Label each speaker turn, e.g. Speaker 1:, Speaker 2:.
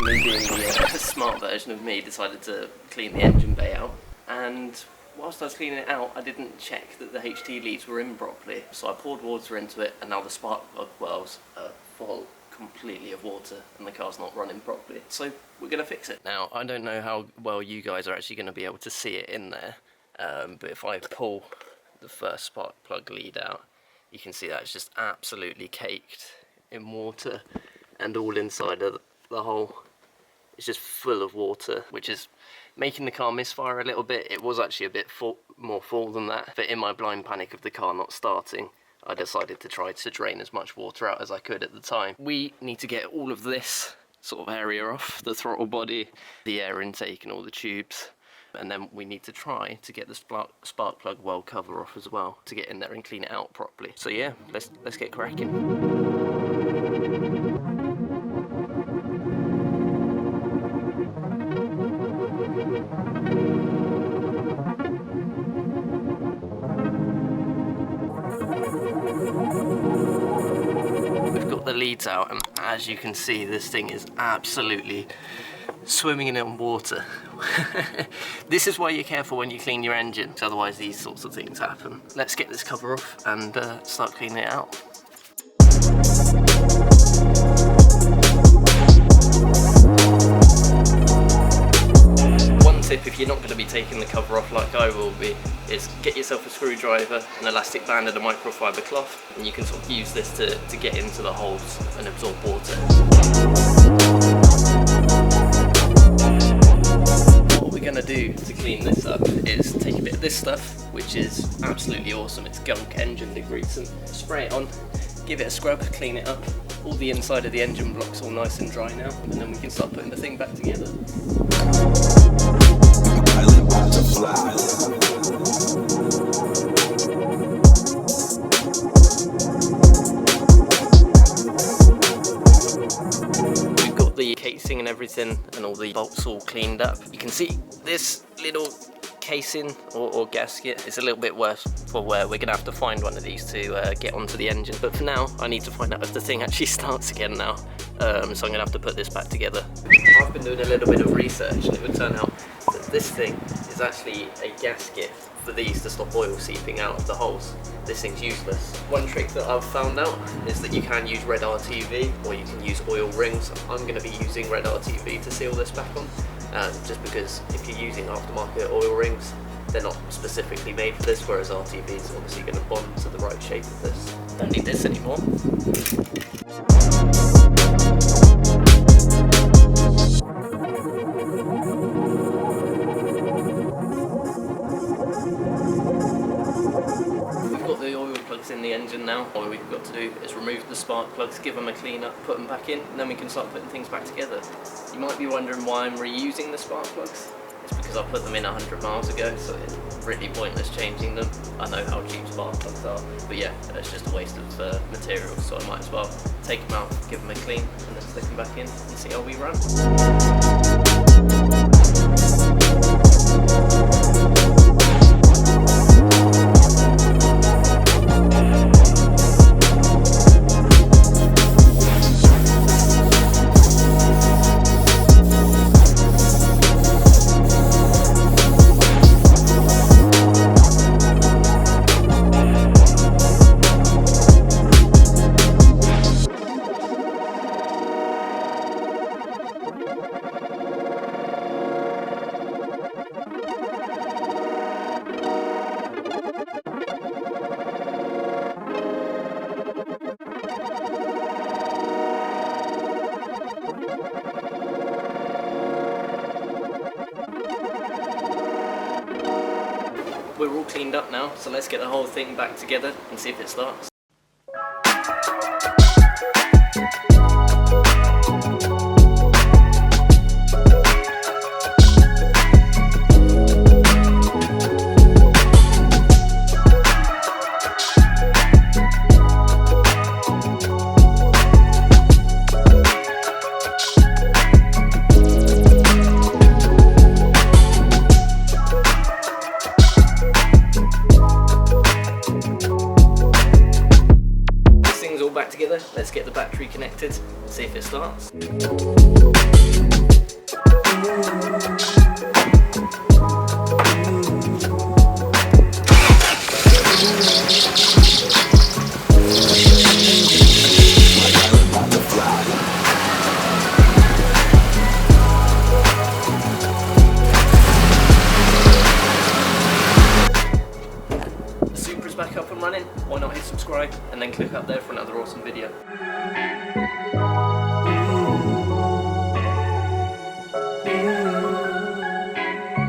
Speaker 1: me being the smart version of me decided to clean the engine bay out, and whilst I was cleaning it out I didn't check that the HT leads were in properly, so I poured water into it and now the spark plug wells are full completely of water and the car's not running properly, so we're going to fix it. Now I don't know how well you guys are actually going to be able to see it in there, but if I pull the first spark plug lead out, you can see that it's just absolutely caked in water, and all inside of the hole is just full of water, which is making the car misfire a little bit. It was actually a bit more full than that, but in my blind panic of the car not starting, I decided to try to drain as much water out as I could at the time. We need to get all of this sort of area off, the throttle body, the air intake and all the tubes, and then we need to try to get the spark plug well cover off as well to get in there and clean it out properly. So yeah, let's get cracking. The leads out, and as you can see this thing is absolutely swimming in water. This is why you're careful when you clean your engine, otherwise these sorts of things happen. Let's get this cover off and start cleaning it out. One tip, if you're not going to be taking the cover off like I will be, is get yourself a screwdriver, an elastic band and a microfiber cloth, and you can sort of use this to get into the holes and absorb water. What we're going to do to clean this up is take a bit of this stuff, which is absolutely awesome, it's gunk engine degreasant, spray it on, give it a scrub, clean it up. All the inside of the engine block's all nice and dry now, and then we can start putting the thing back together. We've got the casing and everything and all the bolts all cleaned up. You can see this little casing or gasket is a little bit worse for wear. We're gonna have to find one of these to get onto the engine, but for now I need to find out if the thing actually starts again now, so I'm gonna have to put this back together. I've been doing a little bit of research and it would turn out that this thing is actually a gasket for these to stop oil seeping out of the holes. This thing's useless. One trick that I've found out is that you can use red RTV or you can use oil rings. I'm going to be using red RTV to seal this back on, just because if you're using aftermarket oil rings, they're not specifically made for this, whereas RTV is obviously going to bond to the right shape of this. Don't need this anymore. In the engine now, all we've got to do is remove the spark plugs, give them a clean up, put them back in, and then we can start putting things back together. You might be wondering why I'm reusing the spark plugs. It's because I put them in 100 miles ago, so it's really pointless changing them. I know how cheap spark plugs are, but yeah, it's just a waste of material, so I might as well take them out, give them a clean, and then stick them back in and see how we run. We're all cleaned up now, so let's get the whole thing back together and see if it starts. Let's get the battery connected and see if it starts. subscribe, and then click up there for another awesome video.